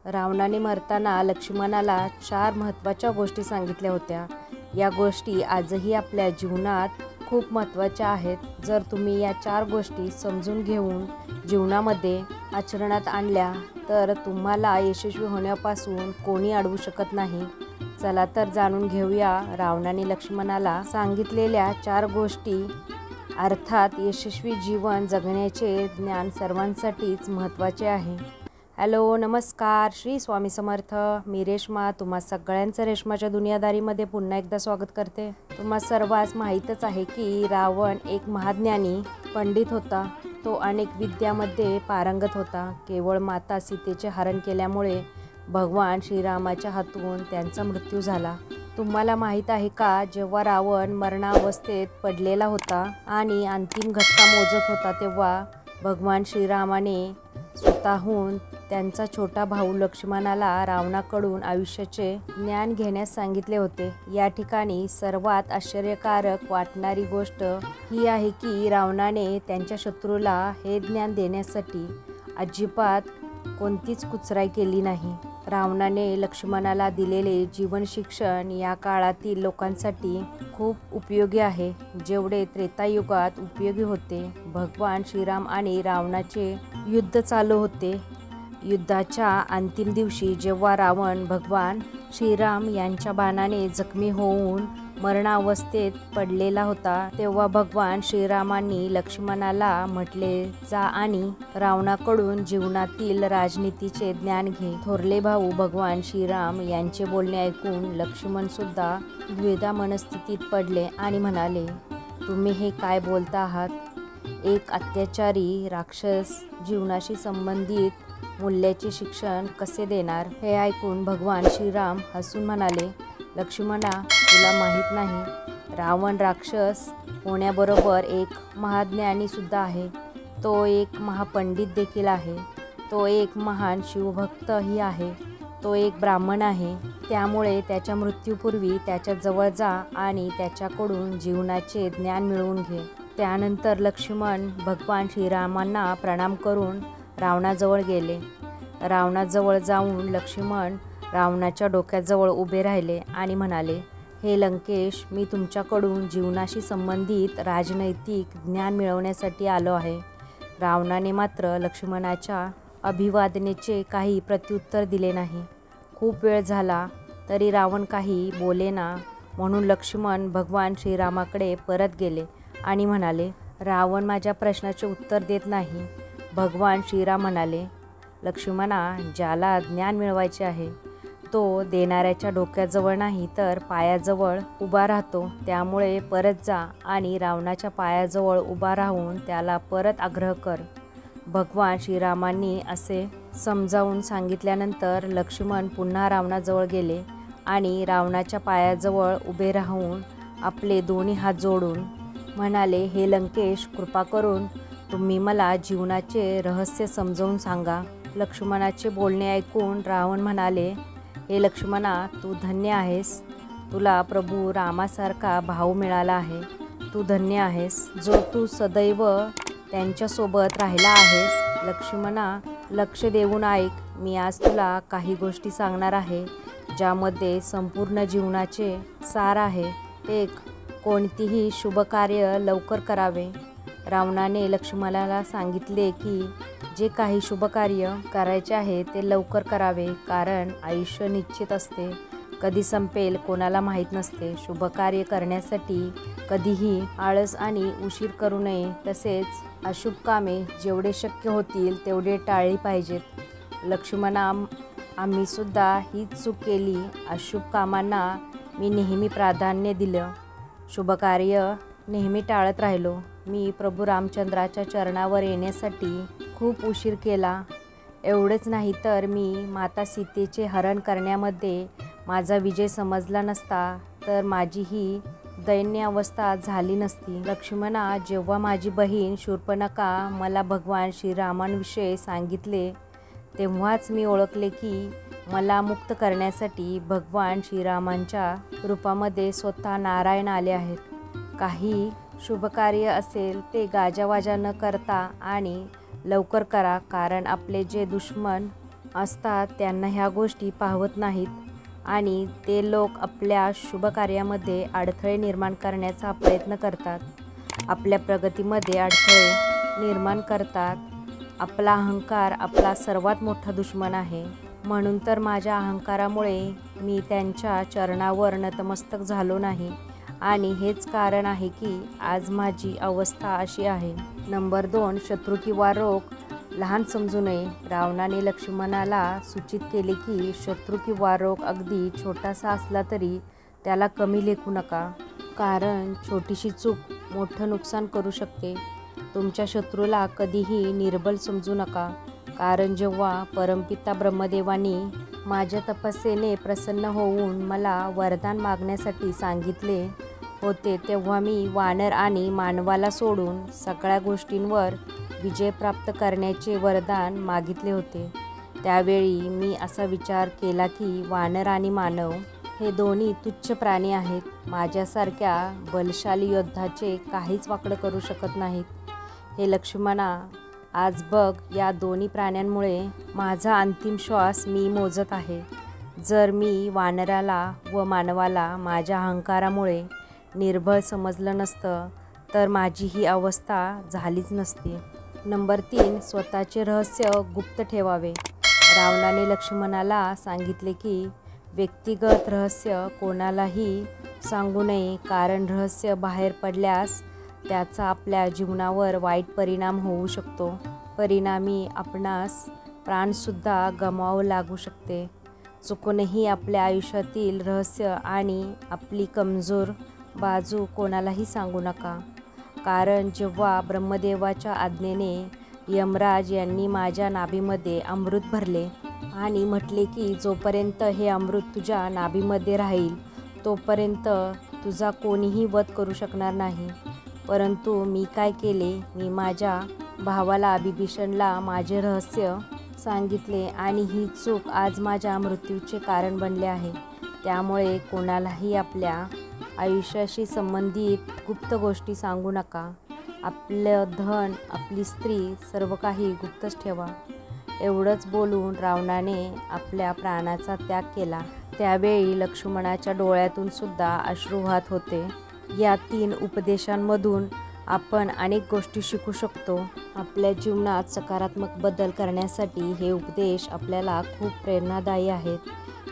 रावणाने मरताना लक्ष्मणाला 4 महत्त्वाच्या गोष्टी सांगितल्या होत्या. या गोष्टी आजही आपल्या जीवनात खूप महत्त्वाच्या आहेत. जर तुम्ही या 4 गोष्टी समजून घेऊन जीवनामध्ये आचरणात आणल्या तर तुम्हाला यशस्वी होण्यापासून कोणी अडवू शकत नाही. चला तर जाणून घेऊया रावणाने लक्ष्मणाला सांगितलेल्या 4 गोष्टी. अर्थात यशस्वी जीवन जगण्याचे ज्ञान सर्वांसाठीच महत्त्वाचे आहे. हॅलो, नमस्कार, श्री स्वामी समर्थ. मी रेश्मा तुम्हा सगळ्यांचं रेश्माच्या दुनियादारीमध्ये पुन्हा एकदा स्वागत करते. तुम्हा सर्वांस माहीतच आहे की रावण एक महाज्ञानी पंडित होता. तो अनेक विद्यामध्ये पारंगत होता. केवळ माता सीतेचे हरण केल्यामुळे भगवान श्रीरामाच्या हातून त्यांचा मृत्यू झाला. तुम्हाला माहीत आहे का, जेव्हा रावण मरणावस्थेत पडलेला होता आणि अंतिम घटका मोजत होता तेव्हा भगवान श्रीरामाने स्वतःहून त्यांचा छोटा भाऊ लक्ष्मणाला रावणाकडून आयुष्याचे ज्ञान घेण्यास सांगितले होते. या ठिकाणी सर्वात आश्चर्यकारक वाटणारी गोष्ट ही आहे की रावणाने त्यांच्या शत्रूला हे ज्ञान देण्यासाठी अजिबात कोणतीच कुचराई केली नाही. रावणाने लक्ष्मणाला दिलेले जीवन शिक्षण या काळातील लोकांसाठी खूप उपयोगी आहे, जेवढे त्रेतायुगात उपयोगी होते. भगवान श्रीराम आणि रावणाचे युद्ध चालू होते. युद्धाच्या अंतिम दिवशी जेव्हा रावण भगवान श्रीराम यांच्या बाणाने जखमी होऊन मरणावस्थेत पडलेला होता तेव्हा भगवान श्रीरामांनी लक्ष्मणाला म्हटले, जा आणि रावणाकडून जीवनातील राजनीतीचे ज्ञान घे. थोरले भाऊ भगवान श्रीराम यांचे बोलणे ऐकून लक्ष्मण सुद्धा द्विधा मनस्थितीत पडले आणि म्हणाले, तुम्ही हे काय बोलता आहात? एक अत्याचारी राक्षस जीवनाशी संबंधित मूल्याचे शिक्षण कसे देणार? हे ऐकून भगवान श्रीराम हसून म्हणाले, लक्ष्मणा, तुला माहीत नाही, रावण राक्षस होण्याबरोबर एक महाज्ञानी सुद्धा आहे. तो एक महापंडित देखील आहे. तो एक महान शिवभक्तही आहे. तो एक ब्राह्मण आहे. त्यामुळे त्याच्या मृत्यूपूर्वी त्याच्या जवळ जा आणि त्याच्याकडून जीवनाचे ज्ञान मिळवून घे. त्यानंतर लक्ष्मण भगवान श्रीरामांना प्रणाम करून रावणाजवळ गेले. रावणाजवळ जाऊन लक्ष्मण रावणाच्या डोक्याजवळ उभे राहिले आणि म्हणाले, हे लंकेश, मी तुमच्याकडून जीवनाशी संबंधित राजनैतिक ज्ञान मिळवण्यासाठी आलो आहे. रावणाने मात्र लक्ष्मणाच्या अभिवादनेचे काही प्रत्युत्तर दिले नाही. खूप वेळ झाला तरी रावण काही बोलेना. म्हणून लक्ष्मण भगवान श्रीरामाकडे परत गेले आणि म्हणाले, रावण माझ्या प्रश्नाचे उत्तर देत नाही. भगवान श्रीराम म्हणाले, लक्ष्मणा, ज्याला ज्ञान मिळवायचे आहे तो देणाऱ्याच्या डोक्याजवळ नाही तर पायाजवळ उभा राहतो. त्यामुळे परत जा आणि रावणाच्या पायाजवळ उभा राहून त्याला परत आग्रह कर. भगवान श्रीरामांनी असे समजावून सांगितल्यानंतर लक्ष्मण पुन्हा रावणाजवळ गेले आणि रावणाच्या पायाजवळ उभे राहून आपले दोन्ही हात जोडून म्हणाले, हे लंकेश, कृपा करून तुम्ही मला जीवनाचे रहस्य समजावून सांगा. लक्ष्मणाचे बोलणे ऐकून रावण म्हणाले, हे लक्ष्मणा, तू धन्य आहेस. तुला प्रभू रामासारखा भाऊ मिळाला आहे. तू धन्य आहेस, जो तू सदैव त्यांच्यासोबत राहिला आहेस. लक्ष्मणा, लक्ष देऊन ऐक. मी आज तुला काही गोष्टी सांगणार आहे ज्यामध्ये संपूर्ण जीवनाचे सार आहे. एक, कोणतीही शुभकार्य लवकर करावे. रावणाने लक्ष्मणाला सांगितले की जे काही शुभकार्य करायचे आहे ते लवकर करावे, कारण आयुष्य निश्चित असते. कधी संपेल कोणाला माहीत नसते. शुभकार्य करण्यासाठी कधीही आळस आणि उशीर करू नये. तसेच अशुभ कामे जेवढे शक्य होतील तेवढे टाळली पाहिजेत. लक्ष्मणा, आम्ही सुद्धा हीच चूक केली. अशुभ कामांना मी नेहमी प्राधान्य दिलं. शुभकार्य नेहमी टाळत राहिलो. मी प्रभू रामचंद्राच्या चरणावर येण्यासाठी खूप उशीर केला. एवढेच नाही तर मी माता सीतेचे हरण करण्यामध्ये माझा विजय समजला नसता तर माझी ही दैन्य अवस्था झाली नसती. लक्ष्मणा, जेव्हा माझी बहीण शूर्पणखा मला भगवान श्रीरामांविषयी सांगितले तेव्हाच मी ओळखले की मला मुक्त करण्यासाठी भगवान श्रीरामांच्या रूपामध्ये स्वतः नारायण आले आहेत. काही शुभकार्य असेल ते गाजावाजा न करता आणि लवकर करा, कारण आपले जे दुश्मन असतात त्यांना ह्या गोष्टी पाहवत नाहीत आणि ते लोक आपल्या शुभ कार्यामध्ये अडथळे निर्माण करण्याचा प्रयत्न करतात. आपल्या प्रगतीमध्ये अडथळे निर्माण करतात. आपला अहंकार आपला सर्वात मोठा दुश्मन आहे. म्हणून तर माझ्या अहंकारामुळे मी त्यांच्या चरणावर नतमस्तक झालो नाही आणि हेच कारण आहे की आज माझी अवस्था अशी आहे. नंबर 2, शत्रू किंवा रोग लहान समजू नये. रावणाने लक्ष्मणाला सूचित केले की शत्रू किंवा रोग अगदी छोटासा असला तरी त्याला कमी लेखू नका, कारण छोटीशी चूक मोठं नुकसान करू शकते. तुमच्या शत्रूला कधीही निर्बल समजू नका, कारण जेव्हा परमपिता ब्रह्मदेवानी माझ्या तपस्येने प्रसन्न होऊन मला वरदान मागण्यासाठी सांगितले होते, तेव्हा मी वानर आणि मानवाला सोडून सगळ्या गोष्टींवर विजय प्राप्त करण्याचे वरदान मागितले होते. त्यावेळी मी असा विचार केला की वानर आणि मानव हे दोन्ही तुच्छ प्राणी आहेत. माझ्यासारख्या बलशाली योद्धाचे काहीच वाकडं करू शकत नाहीत. हे लक्ष्मणा, आज बघ, या दोन्ही प्राण्यांमुळे माझा अंतिम श्वास मी मोजत आहे. जर मी वानराला व मानवाला माझ्या अहंकारामुळे निर्बळ समजलं नसतं तर माझी ही अवस्था झालीच नसती. नंबर 3, स्वतःचे रहस्य गुप्त ठेवावे. रावणाने लक्ष्मणाला सांगितले की व्यक्तिगत रहस्य कोणालाही सांगू नये, कारण रहस्य बाहेर पडल्यास त्याचा आपल्या जीवनावर वाईट परिणाम होऊ शकतो. परिणामी आपणास प्राणसुद्धा गमवावं लागू शकते. चुकूनही आपल्या आयुष्यातील रहस्य आणि आपली कमजोर बाजू कोणालाही सांगू नका, कारण जेव्हा ब्रह्मदेवाच्या आज्ञेने यमराज यांनी माझ्या नाभीमध्ये अमृत भरले आणि म्हटले की जोपर्यंत हे अमृत तुझ्या नाभीमध्ये राहील तोपर्यंत तुझा कोणीही वध करू शकणार नाही. परंतु मी काय केले, मी माझ्या भावाला बिभीषणला माझे रहस्य सांगितले आणि ही चूक आज माझ्या मृत्यूचे कारण बनले आहे. त्यामुळे कोणालाही आपल्या आयुष्याशी संबंधित गुप्त गोष्टी सांगू नका. आपलं धन, आपली स्त्री, सर्व काही गुप्तच ठेवा. एवढंच बोलून रावणाने आपल्या प्राणाचा त्याग केला. त्यावेळी लक्ष्मणाच्या डोळ्यातून सुद्धा अश्रू वाहत होते. या 3 उपदेशांमधून आपण अनेक गोष्टी शिकू शकतो. आपल्या जीवनात सकारात्मक बदल करण्यासाठी हे उपदेश आपल्याला खूप प्रेरणादायी आहेत.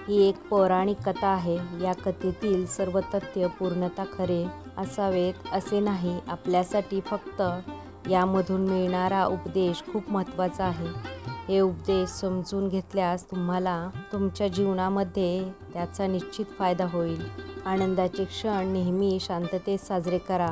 ही एक पौराणिक कथा आहे. या कथेतील सर्व तथ्य पूर्णतः खरे असावेत असे नाही. आपल्यासाठी फक्त यामधून मिळणारा उपदेश खूप महत्त्वाचा आहे. हे उपदेश समजून घेतल्यास तुम्हाला तुमच्या जीवनामध्ये त्याचा निश्चित फायदा होईल. आनंदाचे क्षण नेहमी शांततेत साजरे करा,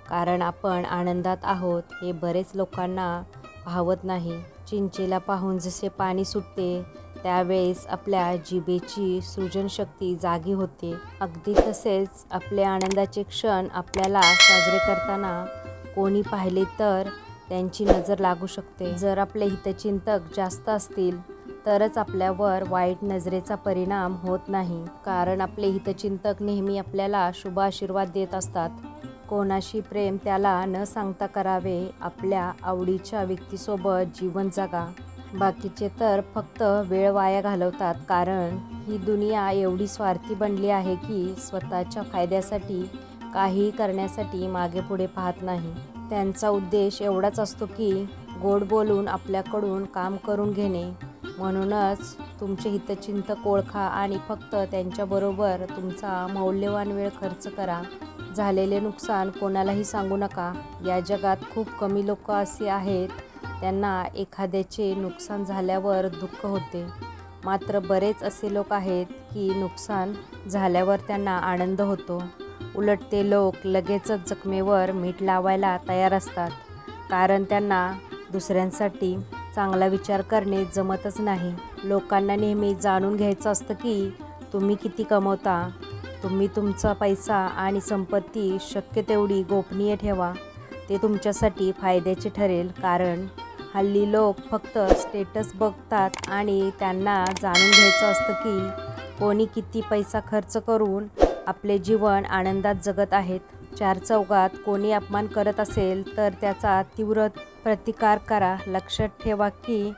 कारण आपण आनंदात आहोत हे बरेच लोकांना पाहवत नाही. चिंचेला पाहून जसे पाणी सुटते त्यावेळेस आपल्या जिभेची सृजनशक्ती जागी होते, अगदी तसेच आपले आनंदाचे क्षण आपल्याला साजरे करताना कोणी पाहिले तर त्यांची नजर लागू शकते. जर आपले हितचिंतक जास्त असतील तरच आपल्यावर वाईट नजरेचा परिणाम होत नाही, कारण आपले हितचिंतक नेहमी आपल्याला शुभ आशीर्वाद देत असतात. कोणाशी प्रेम त्याला न सांगता करावे. आपल्या आवडीच्या व्यक्तीसोबत जीवन जगा. बाकीचे तर फक्त वेळ वाया घालवतात, कारण ही दुनिया एवढी स्वार्थी बनली आहे की स्वतःच्या फायद्यासाठी काहीही करण्यासाठी मागे पुढे पाहत नाही. त्यांचा उद्देश एवढाच असतो की गोड बोलून आपल्याकडून काम करून घेणे. म्हणूनच तुमचे हितचिंतक ओळखा आणि फक्त त्यांच्याबरोबर तुमचा मौल्यवान वेळ खर्च करा. झालेले नुकसान कोणालाही सांगू नका. या जगात खूप कमी लोक असे आहेत त्यांना एखाद्याचे नुकसान झाल्यावर दुःख होते, मात्र बरेच असे लोक आहेत की नुकसान झाल्यावर त्यांना आनंद होतो. उलट ते लोक लगेचच जखमेवर मीठ लावायला तयार असतात, कारण त्यांना दुसऱ्यांसाठी चांगला विचार करणे जमतच नाही. लोकांना नेहमी जाणून घ्यायचं असतं की तुम्ही किती कमवता. तुम्ही तुमचा पैसा आणि संपत्ती शक्य तेवढी गोपनीय ठेवा. ते तुमच्यासाठी फायद्याचे ठरेल, कारण हल्ली लोक फक्त स्टेटस बघतात आणि त्यांना जाणून घ्यायचं असतं की कोणी किती पैसा खर्च करून आपले जीवन आनंदात जगत आहेत. 4 चौघात कोणी अपमान करत असेल तर त्याचा तीव्र प्रतिकार करा. लक्षात ठेवा की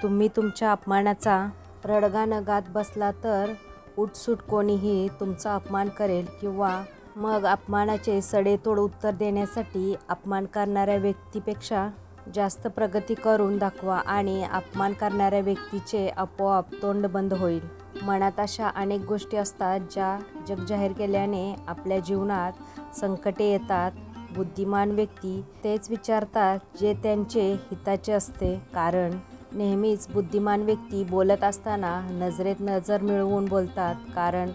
तुम्ही तुमच्या अपमानाचा रडगा न गात बसला तर उठसूट कोणीही तुमचा अपमान करेल किंवा मग अपमानाचे सडेतोड उत्तर देण्यासाठी अपमान करणाऱ्या व्यक्तीपेक्षा जास्त प्रगती करून दाखवा आणि अपमान करणाऱ्या व्यक्तीचे आपोआप तोंड बंद होईल. मनात अशा अनेक गोष्टी असतात ज्या जग जाहीर केल्याने आपल्या जीवनात संकटे येतात. बुद्धिमान व्यक्ती तेच विचारतात जे त्यांचे हिताचे असते, कारण नेहमीच बुद्धिमान व्यक्ती बोलत असताना नजरेत नजर मिळवून बोलतात, कारण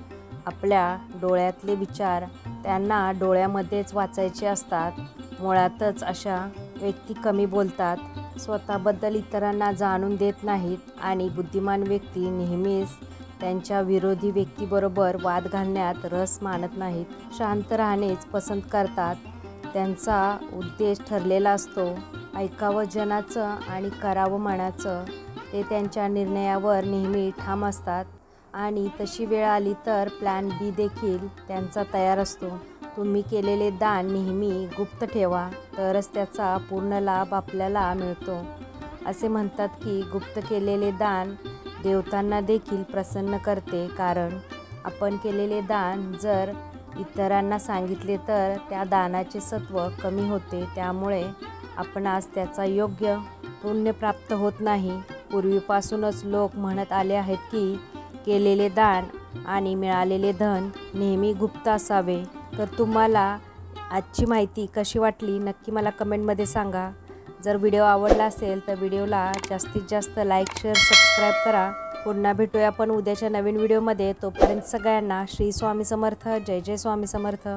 आपल्या डोळ्यातले विचार त्यांना डोळ्यामध्येच वाचायचे असतात. मुळातच अशा व्यक्ती कमी बोलतात, स्वतःबद्दल इतरांना जाणून देत नाहीत आणि बुद्धिमान व्यक्ती नेहमीच त्यांच्या विरोधी व्यक्तीबरोबर वाद घालण्यात रस मानत नाहीत. शांत राहणेच पसंत करतात. त्यांचा उद्देश ठरलेला असतो, ऐकावं जनाचं आणि करावं मनाचं. ते त्यांच्या निर्णयावर नेहमी ठाम असतात आणि तशी वेळ आली तर प्लॅन बी देखील त्यांचा तयार असतो. तुम्ही केलेले दान नेहमी गुप्त ठेवा, तरच त्याचा पूर्ण लाभ आपल्याला मिळतो. असे म्हणतात की गुप्त केलेले दान देवतांना देखील प्रसन्न करते, कारण आपण केलेले दान जर इतरांना सांगितले तर त्या दानाचे सत्व कमी होते, त्यामुळे आपणास त्याचा योग्य पुण्य प्राप्त होत नाही. पूर्वीपासूनच लोक म्हणत आले आहेत की केलेले दान आणि मिळालेले धन नेहमी गुप्त असावे. तर तुम्हाला आजची माहिती कशी वाटली नक्की मला कमेंटमध्ये सांगा. जर व्हिडिओ आवडला असेल तर व्हिडिओला जास्तीत जास्त लाईक, शेअर, सबस्क्राईब करा. पुन्हा भेटूया आपण उद्याच्या नवीन व्हिडिओमध्ये. तोपर्यंत सगळ्यांना श्री स्वामी समर्थ. जय जय स्वामी समर्थ.